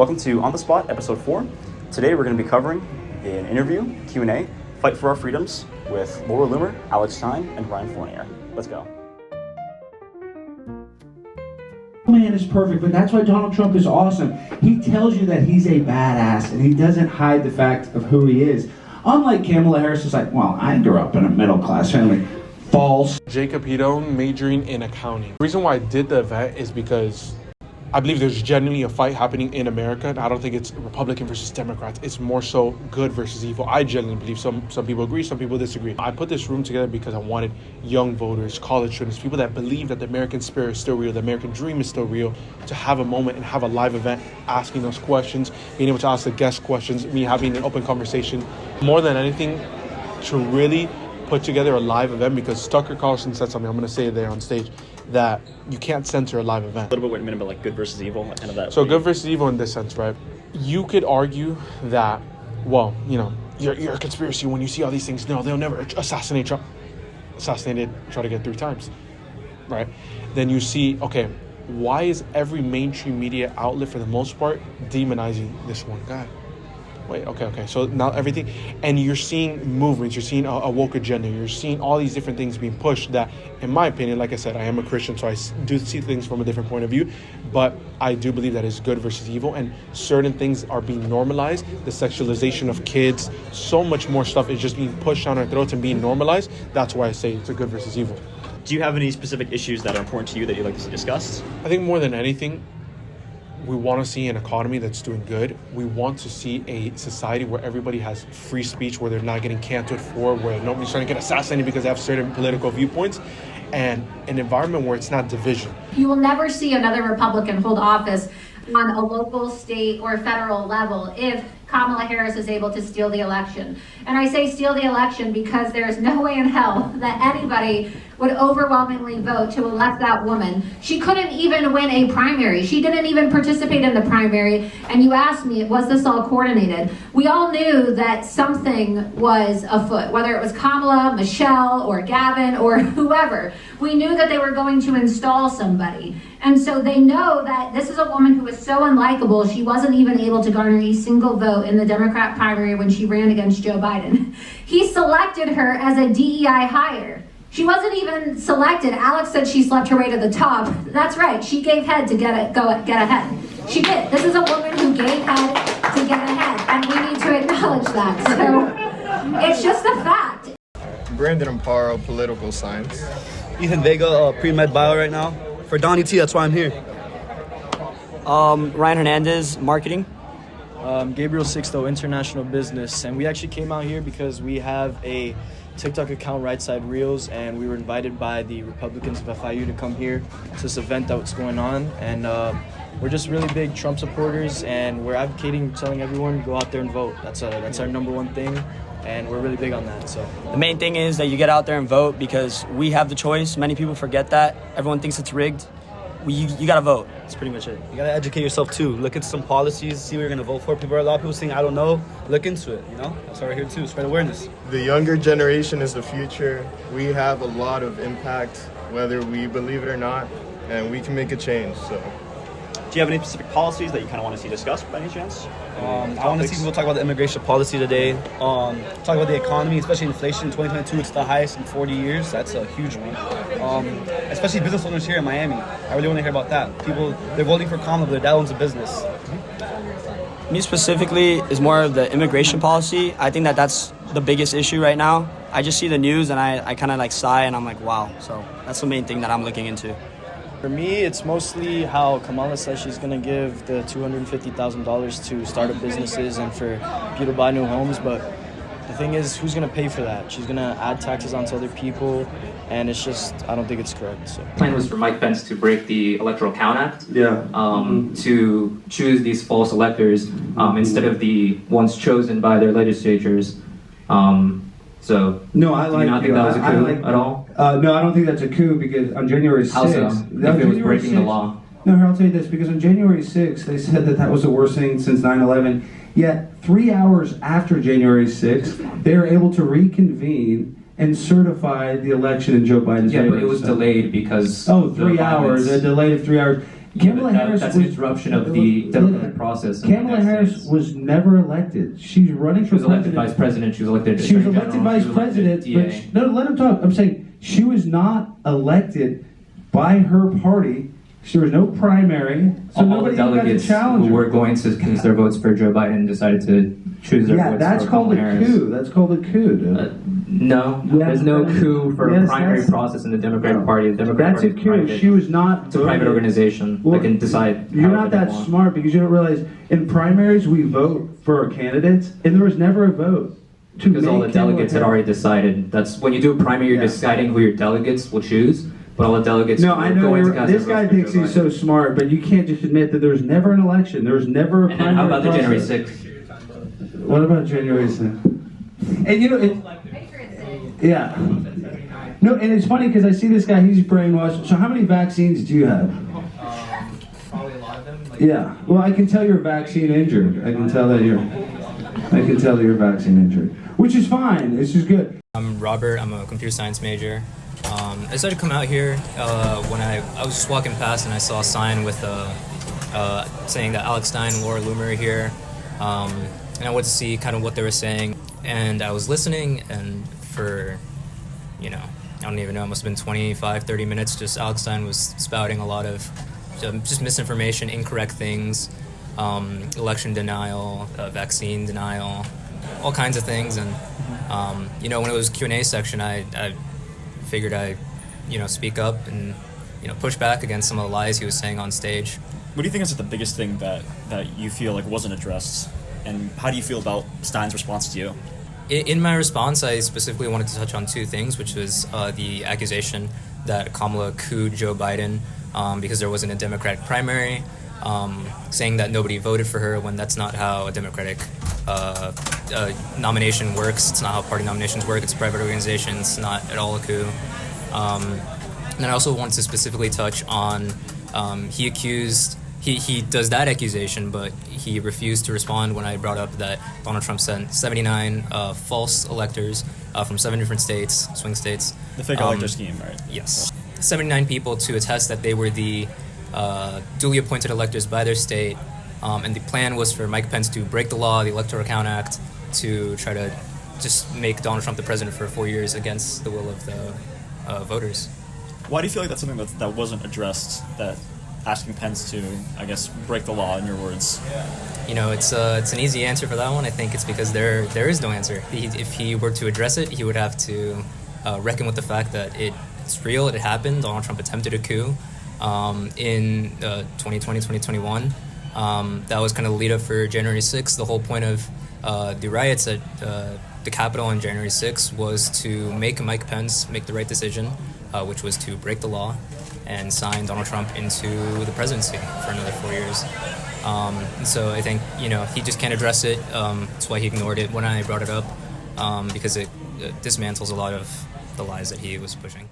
Welcome to On the Spot, episode 4. Today we're going to be covering an interview, Q&A, Fight for Our Freedoms with Laura Loomer, Alex Stein, and Ryan Fournier. Let's go. Man is perfect, but that's why Donald Trump is awesome. He tells you that he's a badass, and he doesn't hide the fact of who he is. Unlike Kamala Harris, is like, well, I grew up in a middle-class family. False. Jacob Hedone, majoring in accounting. The reason why I did the event is because I believe there's genuinely a fight happening in America, and I don't think it's Republican versus Democrats. It's more so good versus evil. I genuinely believe some people agree, some people disagree. I put this room together because I wanted young voters, college students, people that believe that the American spirit is still real, the American dream is still real, to have a moment and have a live event asking those questions, being able to ask the guest questions, me having an open conversation. More than anything, to really put together a live event, because Tucker Carlson said something, I'm going to say it there on stage, that you can't censor a live event. A little bit, wait a minute, but like good versus evil, kind of that. So good versus evil in this sense, right? You could argue that, well, you know, you're a conspiracy when you see all these things. No, they'll never assassinate Trump. Assassinated, try to get 3 times, right? Then you see, okay, why is every mainstream media outlet, for the most part, demonizing this one guy? Wait, okay. So now everything, and you're seeing movements, you're seeing a woke agenda, you're seeing all these different things being pushed that, in my opinion, like I said, I am a Christian, so I do see things from a different point of view, but I do believe that it's good versus evil, and certain things are being normalized. The sexualization of kids, so much more stuff is just being pushed down our throats and being normalized. That's why I say it's a good versus evil. Do you have any specific issues that are important to you that you'd like to see discussed? I think more than anything, we want to see an economy that's doing good. We want to see a society where everybody has free speech, where they're not getting canceled for, where nobody's trying to get assassinated because they have certain political viewpoints, and an environment where it's not division. You will never see another Republican hold office on a local, state, or federal level if Kamala Harris is able to steal the election. And I say steal the election because there is no way in hell that anybody would overwhelmingly vote to elect that woman. She couldn't even win a primary. She didn't even participate in the primary. And you asked me, was this all coordinated? We all knew that something was afoot, whether it was Kamala, Michelle, or Gavin, or whoever. We knew that they were going to install somebody. And so they know that this is a woman who was so unlikable, she wasn't even able to garner a single vote in the Democrat primary when she ran against Joe Biden. He selected her as a DEI hire. She wasn't even selected. Alex said she slept her way to the top. That's right, she gave head to get ahead. She did. This is a woman who gave head to get ahead, and we need to acknowledge that. So it's just a fact. Brandon Amparo, political science. Ethan Vega, pre-med bio right now. For Donnie T, that's why I'm here. Ryan Hernandez, marketing. Gabriel Sixto, international business. And we actually came out here because we have a TikTok account, Right Side Reels, and we were invited by the Republicans of FIU to come here to this event that's going on. And we're just really big Trump supporters, and we're advocating, telling everyone, go out there and vote. That's our number one thing, and we're really big on that. So The main thing is that you get out there and vote because we have the choice. Many people forget that. Everyone thinks it's rigged. You got to vote. That's pretty much it. You gotta educate yourself too. Look at some policies, see what you're gonna vote for. A lot of people saying, I don't know. Look into it, you know? That's why we're here too, spread awareness. The younger generation is the future. We have a lot of impact, whether we believe it or not, and we can make a change, so. Do you have any specific policies that you kind of want to see discussed by any chance? I want to see people talk about the immigration policy today. Talk about the economy, especially inflation. In 2022, it's the highest in 40 years. That's a huge one. Especially business owners here in Miami. I really want to hear about that. People, they're voting for Conor, but their dad owns a business. Me specifically is more of the immigration policy. I think that's the biggest issue right now. I just see the news and I kind of like sigh and I'm like, wow. So that's the main thing that I'm looking into. for me, it's mostly how Kamala says she's going to give the $250,000 to startup businesses and for people to buy new homes. But the thing is, who's going to pay for that? She's going to add taxes onto other people, and it's just, I don't think it's correct. So. The plan was for Mike Pence to break the Electoral Count Act, to choose these false electors instead of the ones chosen by their legislatures. So, no, I like. Do you not think that was a coup at all? No, I don't think that's a coup because on January 6th, How so? If it was breaking the law. No, here, I'll tell you this, because on January 6th, they said that was the worst thing since 9/11. Yet 3 hours after January 6th, they were able to reconvene and certify the election in Joe Biden's favor. Yeah, but it was delayed because 3 hours. A delay of 3 hours. Kamala Harris that's was, an interruption of the democratic process. Kamala Harris was never elected. She's running for She was elected president. vice president. She was elected. She was attorney elected general, vice she was elected president, DA. but no, let him talk. I'm saying she was not elected by her party. There was no primary, so all nobody the even got to delegates challenge who her. were going to cast their votes for Joe Biden decided to choose their Yeah, votes that's for called a Kamala Harris. coup. That's called a coup, dude. No, Yeah, there's no coup for yes, a primary that's- process in the Democratic Party. The Democratic That's a Party is coup. private. She was not. It's a private organization Well, that can decide. You're however not they that want. smart because you don't realize in primaries we vote for our candidates, and there was never a vote. Because all the delegates had already decided. That's when you do a primary, you're Yeah. deciding who your delegates will choose. But all the delegates No, were I know going to you're, cast this their guy votes for thinks Joe he's Biden. so smart, but you can't just admit that there was never an election. There was never a And primary then how about the process. January 6th? What about January 6th? And you know, yeah. No, and it's funny because I see this guy, he's brainwashed. So how many vaccines do you have? Probably a lot of them. Yeah. Well, I can tell you're vaccine injured. I can tell that you're vaccine injured, which is fine. It's just good. I'm Robert. I'm a computer science major. I decided to come out here when I was just walking past and I saw a sign with saying that Alex Stein and Laura Loomer are here. And I went to see kind of what they were saying. And I was listening, and for, I don't even know, it must have been 25, 30 minutes, just Alex Stein was spouting a lot of just misinformation, incorrect things, election denial, vaccine denial, all kinds of things. And, when it was Q&A section, I figured I'd, speak up and, push back against some of the lies he was saying on stage. What do you think is the biggest thing that you feel like wasn't addressed? And how do you feel about Stein's response to you? In my response, I specifically wanted to touch on two things, which was the accusation that Kamala cooed Joe Biden because there wasn't a Democratic primary, saying that nobody voted for her when that's not how a Democratic nomination works. It's not how party nominations work. It's a private organization. It's not at all a coup. And I also wanted to specifically touch on he does that accusation, but he refused to respond when I brought up that Donald Trump sent 79 false electors from 7 different states, swing states. The fake elector scheme, right? Yes. 79 people to attest that they were the duly appointed electors by their state, and the plan was for Mike Pence to break the law, the Electoral Count Act, to try to just make Donald Trump the president for 4 years against the will of the voters. Why do you feel like that's something that wasn't addressed, that asking Pence to, I guess, break the law, in your words? It's an easy answer for that one. I think it's because there is no answer. If he were to address it, he would have to reckon with the fact that it's real, it happened. Donald Trump attempted a coup in 2020, 2021. That was kind of the lead up for January 6th. The whole point of the riots at the Capitol on January 6th was to make Mike Pence make the right decision, which was to break the law and sign Donald Trump into the presidency for another 4 years. And so I think, he just can't address it. That's why he ignored it when I brought it up, because it dismantles a lot of the lies that he was pushing.